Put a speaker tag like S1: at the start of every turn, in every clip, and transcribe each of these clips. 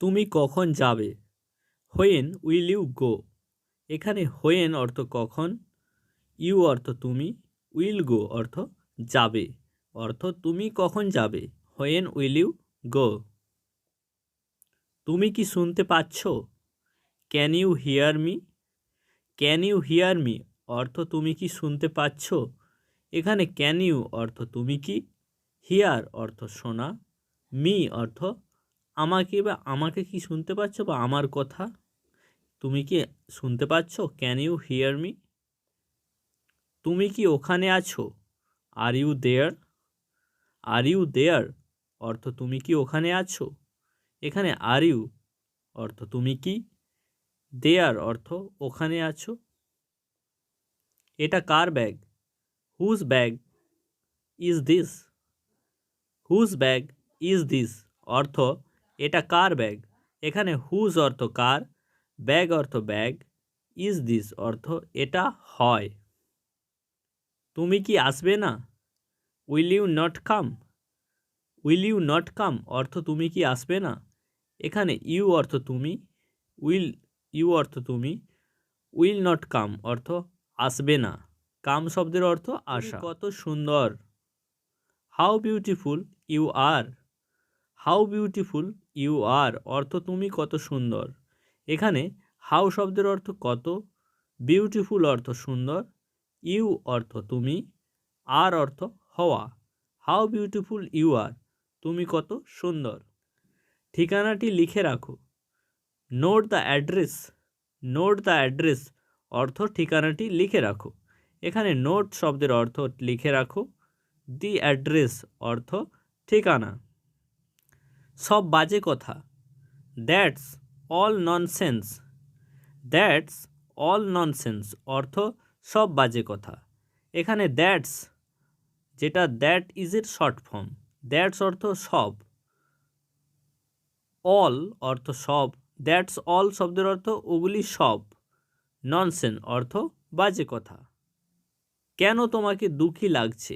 S1: তুমি কখন যাবে? When will you go? এখানে হোয়েন অর্থ কখন, ইউ অর্থ তুমি, উইল গো অর্থ যাবে, অর্থ তুমি কখন যাবে, হোয়েন উইল ইউ গো? তুমি কি শুনতে পাচ্ছ? Can you hear me? Can you hear me অর্থ তুমি কি শুনতে পাচ্ছ? এখানে ক্যান ইউ অর্থ তুমি কি, হিয়ার অর্থ শোনা, মি অর্থ আমাকে বা আমাকে কি শুনতে পাচ্ছ বা আমার কথা, তুমি কি শুনতে পাচ্ছ? Can you hear me? তুমি কি ওখানে আছো? Are you there? Are you there অর্থ তুমি কি ওখানে আছো? এখানে আর ইউ অর্থ তুমি কি, দেয়ার অর্থ ওখানে আছো। এটা কার bag? Whose bag is this? Whose bag is this অর্থ এটা কার ব্যাগ। এখানে হুজ অর্থ কার, ব্যাগ অর্থ ব্যাগ, ইজ দিস অর্থ এটা হয়। তুমি কি আসবে না? Will you not come? Will you not come অর্থ তুমি কি আসবে না? এখানে ইউ অর্থ তুমি, উইল ইউ অর্থ তুমি, উইল নট কাম অর্থ আসবে না, কাম শব্দের অর্থ আসা। কত সুন্দর, how beautiful you are? How beautiful you are অর্থ তুমি কত সুন্দর। এখানে হাউ শব্দের অর্থ কত, বিউটিফুল অর্থ সুন্দর, ইউ অর্থ তুমি, আর অর্থ হওয়া। হাউ বিউটিফুল ইউ আর, তুমি কত সুন্দর। ঠিকানাটি লিখে রাখো। Note the address. Note the address অর্থ ঠিকানাটি লিখে রাখো। এখানে নোট শব্দের অর্থ লিখে রাখো, দি অ্যাড্রেস অর্থ ঠিকানা। সব বাজে কথা, that's all nonsense. That's all nonsense অর্থ সব বাজে কথা। এখানে দ্যাটস যেটা দ্যাট ইজ এর শর্ট ফর্ম, দ্যাটস অর্থ সব, অল অর্থ সব, দ্যাটস অল শব্দের অর্থ ওগুলি সব, ননসেন্স অর্থ বাজে কথা। কেন তোমাকে দুঃখী লাগছে?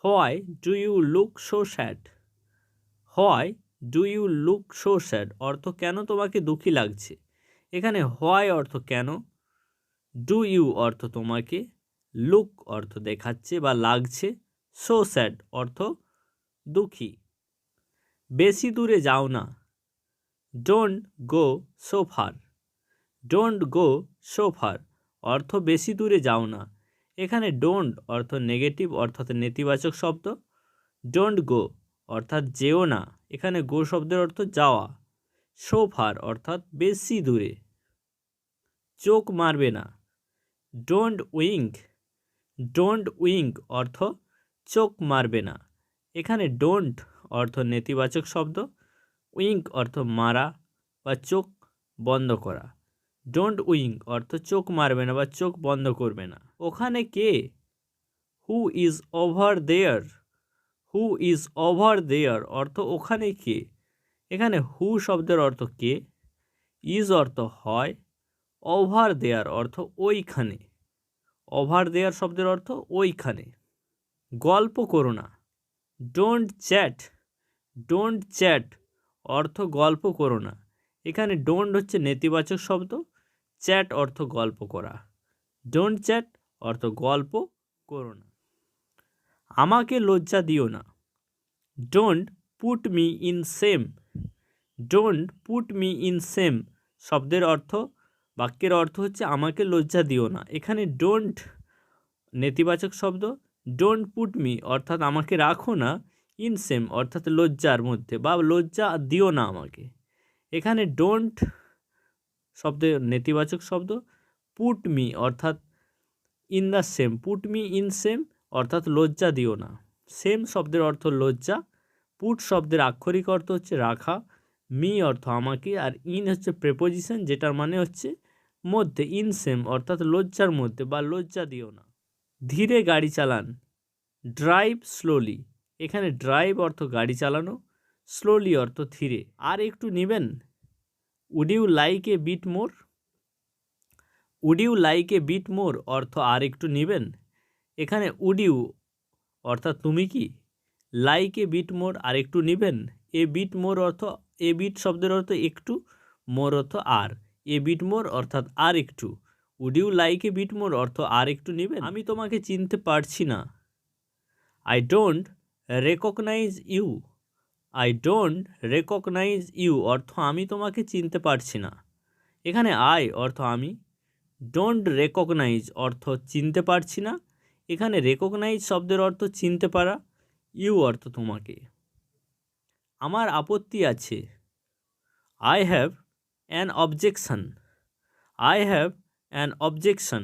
S1: Why do you look so sad? Why do you look so sad অর্থ কেন তোমাকে দুঃখী লাগছে। এখানে হোয়াই অর্থ কেন, ডু ইউ অর্থ তোমাকে, লুক অর্থ দেখাচ্ছে বা লাগছে, সো স্যাড অর্থ দুঃখী। বেশি দূরে যাও না, don't go so far. Don't go so far অর্থ বেশি দূরে যাও না। এখানে ডোন্ট অর্থ নেগেটিভ অর্থাৎ নেতিবাচক শব্দ, ডোন্ট গো অর্থাৎ যেও না, এখানে গো শব্দের অর্থ যাওয়া, সো ফার অর্থাৎ বেশি দূরে। চোখ মারবে না, ডোন্ট উইঙ্ক। ডোন্ট উইঙ্ক অর্থ চোখ মারবে না। এখানে ডোন্ট অর্থ নেতিবাচক শব্দ, উইঙ্ক অর্থ মারা বা চোখ বন্ধ করা। ডোন্ট উইঙ্ক অর্থ চোখ মারবে না বা চোখ বন্ধ করবে না। ওখানে কে? Who is over there? Who is over there অর্থ ওখানে কে। এখানে হু শব্দের অর্থ কে, ইজ অর্থ হয়, ওভার দেয়ার অর্থ ওইখানে, ওভার দেয়ার শব্দের অর্থ ওইখানে। গল্প করো না, ডোন্ট চ্যাট। ডোন্ট চ্যাট অর্থ গল্প করো না। এখানে ডোন্ট হচ্ছে নেতিবাচক শব্দ, চ্যাট অর্থ গল্প করা। ডোন্ট চ্যাট অর্থ গল্প করো না। আমাকে লজ্জা দিও না, don't put me in same. Don't put me in same শব্দের অর্থ, বাক্যের অর্থ হচ্ছে আমাকে লজ্জা দিও না। এখানে ডোন্ট নেতিবাচক শব্দ, ডোন্ট পুট মি অর্থাৎ আমাকে রাখো না, ইন সেম অর্থাৎ লজ্জার মধ্যে বা লজ্জা দিও না আমাকে। এখানে ডোন্ট শব্দের নেতিবাচক শব্দ, পুট মি অর্থাৎ in the same, put me in same অর্থাৎ লজ্জা দিও না। সেম শব্দের অর্থ লজ্জা, পুট শব্দের আক্ষরিক অর্থ হচ্ছে রাখা, মি অর্থ আমাকে, আর ইন হচ্ছে প্রেপোজিশন যেটার মানে হচ্ছে মধ্যে, ইন সেম অর্থাৎ লজ্জার মধ্যে বা লজ্জা দিও না। ধীরে গাড়ি চালান, ড্রাইভ স্লোলি। এখানে ড্রাইভ অর্থ গাড়ি চালানো, স্লোলি অর্থ ধীরে। আর একটু নেবেন, would you like a bit more? Would you like a bit more অর্থ আর একটু নেবেন। এখানে উড ইউ অর্থাৎ তুমি কি, লাইক এ বিট মোর আর একটু নেবেন, এ বিট মোর অর্থ এ বিট শব্দের অর্থ একটু, মোর অর্থ আর। এ বিট মোর অর্থাৎ আর একটু। Would you like a bit more অর্থ আর একটু নেবেন। আমি তোমাকে চিনতে পারছি না। I don't recognise you. I don't recognise you অর্থ আমি তোমাকে চিনতে পারছি না। এখানে আই অর্থ আমি, ডোন্ট রেকগনাইজ অর্থ চিনতে পারছি না। এখানে রেকগনাইজ শব্দের অর্থ চিনতে পারা, ইউ অর্থ তোমাকে। আমার আপত্তি আছে। I have an objection. I have an objection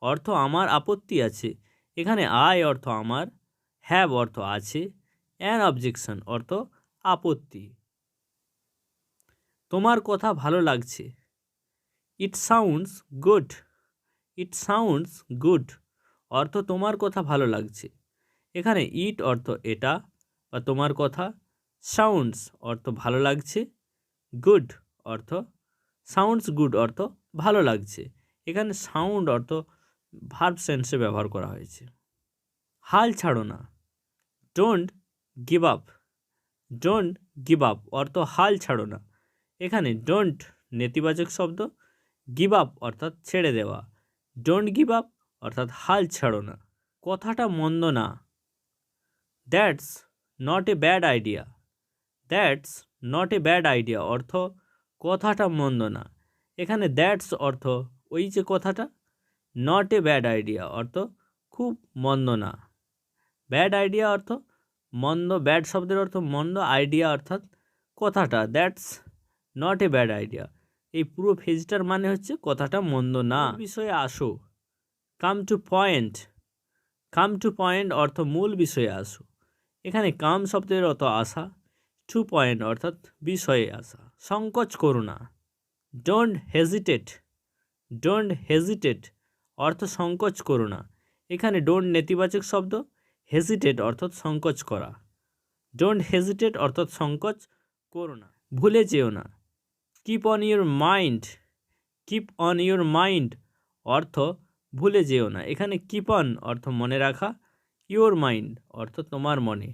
S1: অর্থ আমার আপত্তি আছে। এখানে আই অর্থ আমার, হ্যাভ অর্থ আছে, অ্যান অবজেকশন অর্থ আপত্তি। তোমার কথা ভালো লাগছে। It sounds good. It sounds good অর্থ তোমার কথা ভালো লাগছে। এখানে ইট অর্থ এটা বা তোমার কথা, সাউন্ডস অর্থ ভালো লাগছে, গুড অর্থ সাউন্ডস গুড অর্থ ভালো লাগছে। এখানে সাউন্ড অর্থ ভার্ব সেন্সে ব্যবহার করা হয়েছে। হাল ছাড়ো না। Don't give up. Don't give up অর্থ হাল ছাড়ো না। এখানে ডোন্ট নেতিবাচক শব্দ, গিভ আপ অর্থাৎ ছেড়ে দেওয়া। ডোন্ট গিভ আপ অর্থাৎ হাল ছাড়ো না। কথাটা মন্দ না। That's not a bad idea. That's not a bad idea অর্থ কথাটা মন্দ না। এখানে দ্যাটস অর্থ ওই যে কথাটা, নট এ ব্যাড আইডিয়া অর্থ খুব মন্দ না। ব্যাড আইডিয়া অর্থ মন্দ, ব্যাড শব্দের অর্থ মন্দ, আইডিয়া অর্থাৎ কথাটা। That's not a bad idea এই পুরো ফেজটার মানে হচ্ছে কথাটা মন্দ না। বিষয়ে আসো। Come to point. Come to point অর্থ মূল বিষয়ে আসো। এখানে কাম শব্দের অর্থ আসা, টু পয়েন্ট অর্থাৎ বিষয়ে আসা। সংকোচ করো না। Don't hesitate. ডোন্ট হেজিটেট অর্থ সংকোচ করো না। এখানে ডোন্ট নেতিবাচক শব্দ, হেজিটেট অর্থাৎ সংকোচ করা। ডোন্ট হেজিটেট অর্থাৎ সংকোচ করো না। ভুলে যেও না। Keep on your mind. Keep on your mind অর্থ ভুলে যেও না। এখানে কিপ অন অর্থ মনে রাখা, ইউর মাইন্ড অর্থ তোমার মনে।